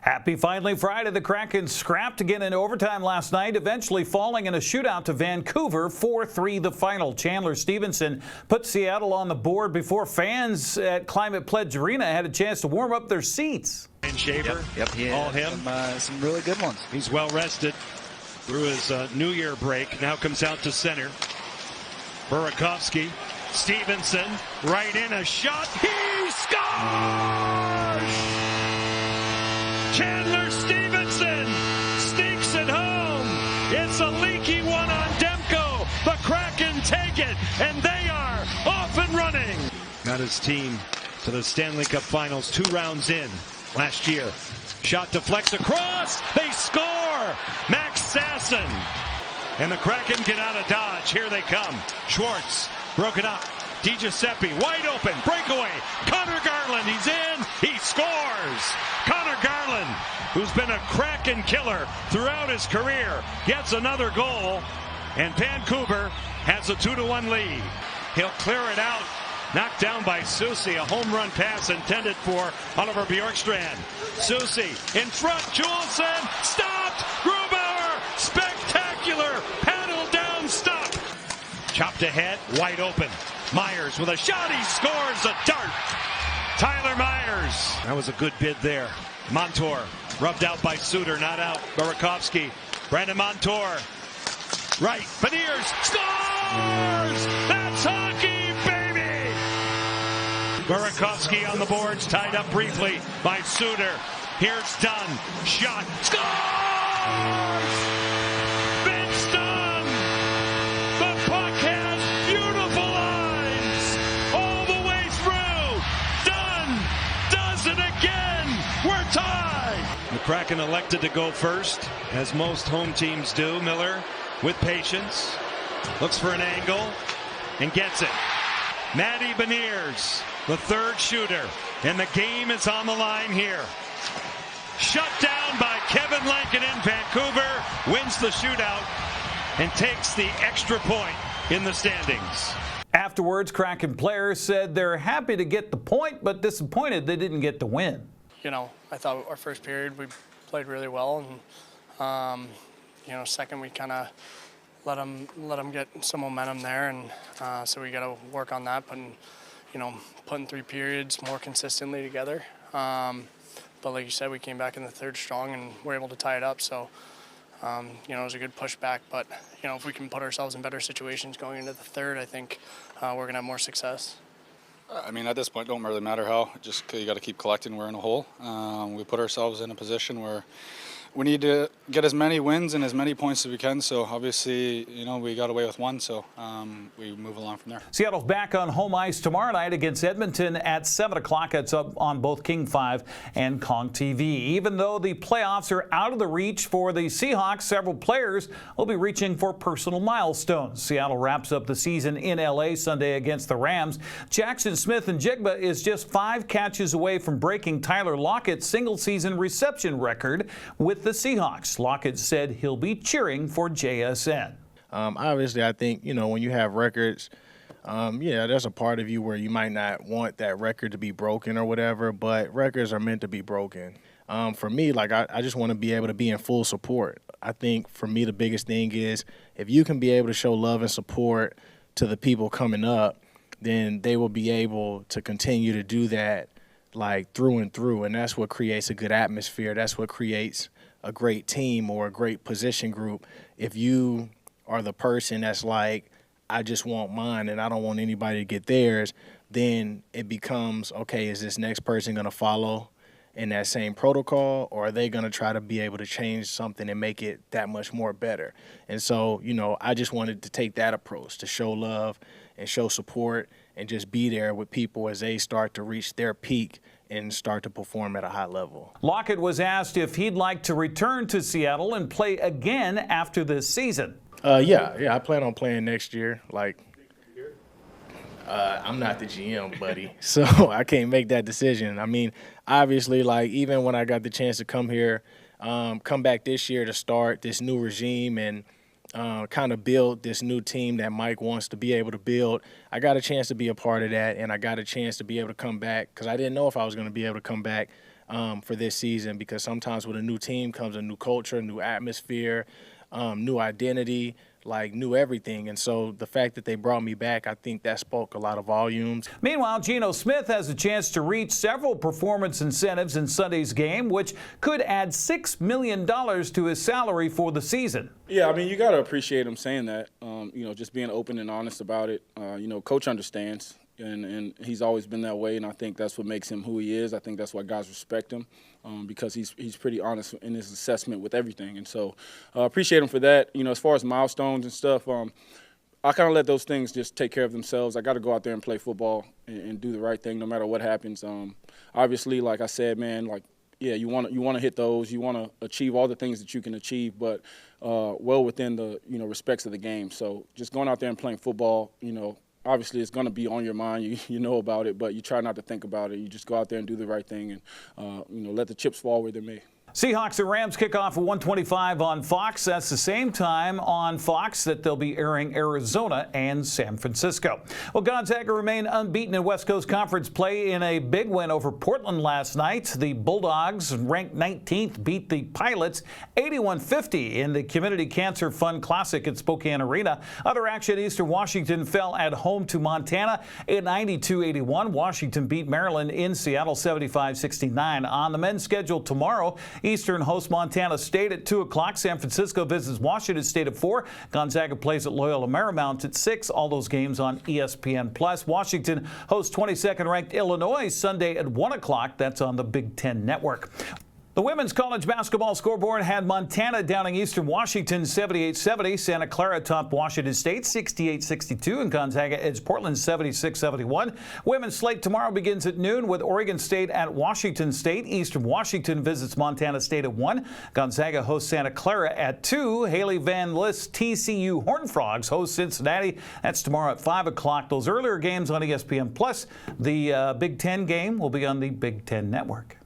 Happy Finally Friday. The Kraken scrapped again in overtime last night, eventually falling in a shootout to Vancouver, 4-3 the final. Chandler Stevenson put Seattle on the board before fans at Climate Pledge Arena had a chance to warm up their seats. And Shaver, all him. Some really good ones. He's well rested through his New Year break. Now comes out to center. Burakovsky, Stevenson, right in a shot. He scores! Chandler Stevenson sneaks it home. It's a leaky one on Demko. The Kraken take it, and they are off and running. Got his team to the Stanley Cup Finals 2 rounds in last year. Shot deflects across. They score. Max Sasson. And the Kraken get out of dodge. Here they come. Schwartz broken up. DiGiuseppe wide open. Breakaway. Connor Garland. He's in. He scores. Connor Garland, who's been a Kraken killer throughout his career, gets another goal. And Vancouver has a 2-1 lead. He'll clear it out. Knocked down by Susie. A home run pass intended for Oliver Bjorkstrand. Susie in front. Juleson stopped. Grubauer. Spectacular. Paddle down stop. Chopped ahead. Wide open. Myers with a shot. He scores a dart. Tyler Myers. That was a good bid there. Montour rubbed out by Suter. Not out. Burakovsky. Brandon Montour. Right. Beniers scores. That's hockey, baby. Burakovsky on the boards. Tied up briefly by Suter. Here's Dunn. Shot. Scores! Vince Dunn. The puck has beautiful lines all the way through. Dunn does it again. We're tied. The Kraken elected to go first, as most home teams do. Miller with patience. Looks for an angle and gets it. Matty Beniers, the third shooter, and the game is on the line here. Shut down by Kevin Lankinen. Vancouver wins the shootout and takes the extra point in the standings. Afterwards, Kraken players said they're happy to get the point, but disappointed they didn't get the win. You know, I thought our first period we played really well, and second we kind of let them get some momentum there, and so we got to work on that. Putting 3 periods more consistently together. But like you said, we came back in the third strong and were able to tie it up. So, it was a good pushback. But, if we can put ourselves in better situations going into the third, I think we're going to have more success. I mean, at this point, it don't really matter how. Just you got to keep collecting. We're in a hole. We put ourselves in a position where we need to get as many wins and as many points as we can. So obviously, we got away with 1. So we move along from there. Seattle's back on home ice tomorrow night against Edmonton at 7 o'clock. It's up on both King 5 and Kong TV. Even though the playoffs are out of the reach for the Seahawks, several players will be reaching for personal milestones. Seattle wraps up the season in L.A. Sunday against the Rams. Jackson Smith-Njigba is just 5 catches away from breaking Tyler Lockett's single-season reception record with the Seahawks. Lockett said he'll be cheering for JSN. Obviously, I think, when you have records, there's a part of you where you might not want that record to be broken or whatever, but records are meant to be broken. For me, I just want to be able to be in full support. I think for me, the biggest thing is if you can be able to show love and support to the people coming up, then they will be able to continue to do that through and through. And that's what creates a good atmosphere. That's what creates a great team or a great position group. If you are the person that's like, I just want mine and I don't want anybody to get theirs, then it becomes, okay, is this next person going to follow in that same protocol, or are they going to try to be able to change something and make it that much more better? And so, I just wanted to take that approach, to show love and show support and just be there with people as they start to reach their peak and start to perform at a high level. Lockett was asked if he'd like to return to Seattle and play again after this season. Yeah, I plan on playing next year. I'm not the GM, buddy, so I can't make that decision. I mean, obviously, even when I got the chance to come here, come back this year to start this new regime and kind of build this new team that Mike wants to be able to build. I got a chance to be a part of that, and I got a chance to be able to come back because I didn't know if I was going to be able to come back for this season, because sometimes with a new team comes a new culture, new atmosphere, new identity, like new everything. And so the fact that they brought me back, I think that spoke a lot of volumes. Meanwhile, Geno Smith has a chance to reach several performance incentives in Sunday's game, which could add $6 million to his salary for the season. Yeah, I mean, you got to appreciate him saying that, just being open and honest about it. Coach understands, and he's always been that way, and I think that's what makes him who he is. I think that's why guys respect him, because he's pretty honest in his assessment with everything. And so appreciate him for that. As far as milestones and stuff, I kind of let those things just take care of themselves. I got to go out there and play football and do the right thing no matter what happens. Obviously, like I said, man, yeah, you want to hit those. You want to achieve all the things that you can achieve, but well within the respects of the game. So just going out there and playing football, obviously it's going to be on your mind. You know about it, but you try not to think about it. You just go out there and do the right thing, and let the chips fall where they may. Seahawks and Rams kick off at 1:25 on Fox. That's the same time on Fox that they'll be airing Arizona and San Francisco. Well, Gonzaga remain unbeaten in West Coast Conference play in a big win over Portland last night. The Bulldogs, ranked 19th, beat the Pilots 81-50 in the Community Cancer Fund Classic at Spokane Arena. Other action, Eastern Washington fell at home to Montana at 92-81. Washington beat Maryland in Seattle 75-69. On the men's schedule tomorrow, Eastern hosts Montana State at 2 o'clock. San Francisco visits Washington State at 4. Gonzaga plays at Loyola Marymount at 6. All those games on ESPN+. Washington hosts 22nd ranked Illinois Sunday at 1 o'clock. That's on the Big Ten Network. The women's college basketball scoreboard had Montana downing Eastern Washington 78-70. Santa Clara topped Washington State 68-62, and Gonzaga edged Portland 76-71. Women's slate tomorrow begins at noon with Oregon State at Washington State. Eastern Washington visits Montana State at 1. Gonzaga hosts Santa Clara at 2. Haley Van List TCU Horned Frogs host Cincinnati. That's tomorrow at 5 o'clock. Those earlier games on ESPN+. The Big Ten game will be on the Big Ten Network.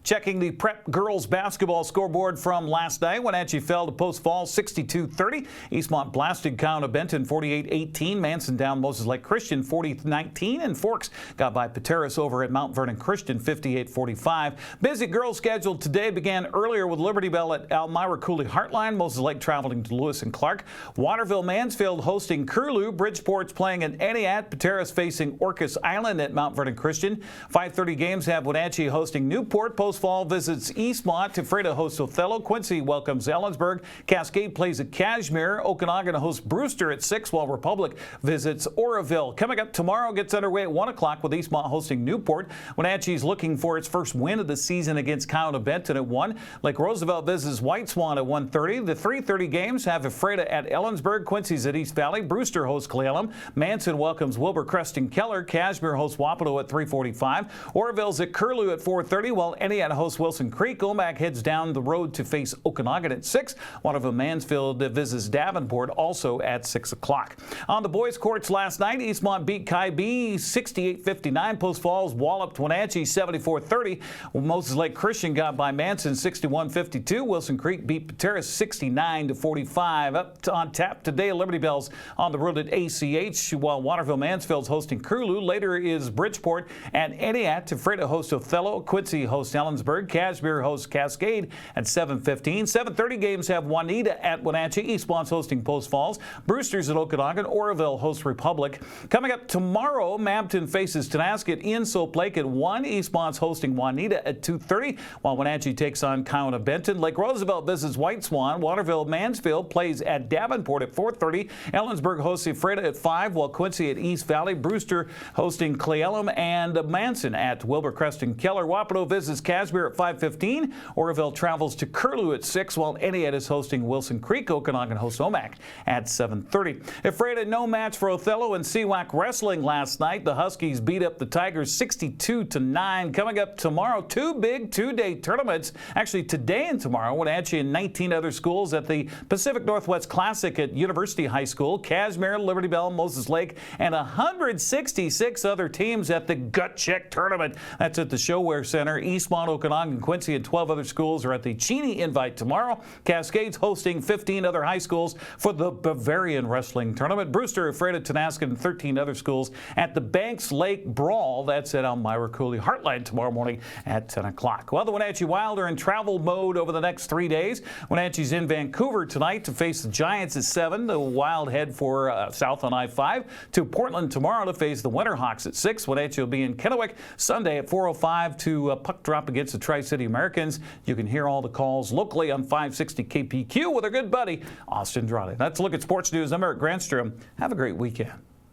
Checking the prep girls basketball scoreboard from last night. Wenatchee fell to Post Falls 62-30. Eastmont blasted County Benton 48-18. Manson down Moses Lake Christian 40-19. And Forks got by Pateros over at Mount Vernon Christian 58-45. Busy girls schedule today began earlier with Liberty Bell at Elmira Cooley Heartline. Moses Lake traveling to Lewis and Clark. Waterville Mansfield hosting Curlew. Bridgeport's playing at Entiat. Pateros facing Orcas Island at Mount Vernon Christian. 5:30 games have Wenatchee hosting Newport. Post Fall visits Eastmont. Tafreda hosts Othello. Quincy welcomes Ellensburg. Cascade plays at Cashmere. Okanagan hosts Brewster at 6, while Republic visits Oroville. Coming up tomorrow gets underway at 1 o'clock with Eastmont hosting Newport. Wenatchee's looking for its first win of the season against County Benton at 1. Lake Roosevelt visits White Swan at 1:30. The 3:30 games have Ephrata at Ellensburg. Quincy's at East Valley. Brewster hosts Cle Elum. Manson welcomes Wilbur Creston Keller. Cashmere hosts Wapato at 3:45. Oroville's at Curlew at 4:30, while Entiat hosts Wilson Creek. Omak heads down the road to face Okanagan at 6. Waterville Mansfield visits Davenport also at 6 o'clock. On the boys' courts last night, Eastmont beat Kybee 68-59. Post Falls walloped Wenatchee 74-30. Moses Lake Christian got by Manson 61-52. Wilson Creek beat Pateros 69-45. Up on tap today, Liberty Bell's on the road at ACH, while Waterville Mansfield's hosting Curlew. Later is Bridgeport at Entiat. Tafreda hosts Othello. Quincy hosts Ellensburg. Cashmere hosts Cascade at 7:15. 7:30 games have Juanita at Wenatchee. Eastmont's hosting Post Falls. Brewster's at Okanagan. Oroville hosts Republic. Coming up tomorrow, Mabton faces Tonasket in Soap Lake at 1. Eastmont's hosting Juanita at 2:30, while Wenatchee takes on County Benton. Lake Roosevelt visits White Swan. Waterville Mansfield plays at Davenport at 4:30. Ellensburg hosts Ephrata at 5, while Quincy at East Valley. Brewster hosting Cle Elum and Manson at Wilbur Creston Keller. Wapato visits Cashmere at 5:15. Oroville travels to Curlew at 6, while Entiat is hosting Wilson Creek. Okanagan hosts Omak at 7:30. Ephrata no match for Othello in CWAC wrestling last night. The Huskies beat up the Tigers 62-9. Coming up tomorrow, two big two-day tournaments. Actually, today and tomorrow, Wenatchee and 19 other schools at the Pacific Northwest Classic at University High School. Cashmere, Liberty Bell, Moses Lake, and 166 other teams at the Gut Check Tournament. That's at the ShoWare Center. Eastmont Okanagan, Quincy, and 12 other schools are at the Cheney Invite tomorrow. Cascades hosting 15 other high schools for the Bavarian Wrestling Tournament. Brewster, Ephrata, Tenasket, and 13 other schools at the Banks Lake Brawl. That's at Elmira Cooley Heartline tomorrow morning at 10 o'clock. Well, the Wenatchee Wild are in travel mode over the next 3 days. Wenatchee's in Vancouver tonight to face the Giants at 7. The Wild head for south on I-5 to Portland tomorrow to face the Winterhawks at 6. Wenatchee will be in Kennewick Sunday at 4:05 to puck drop against the Tri-City Americans. You can hear all the calls locally on 560 KPQ with our good buddy Austin Drawley. That's a look at sports news. I'm Eric Granstrom. Have a great weekend.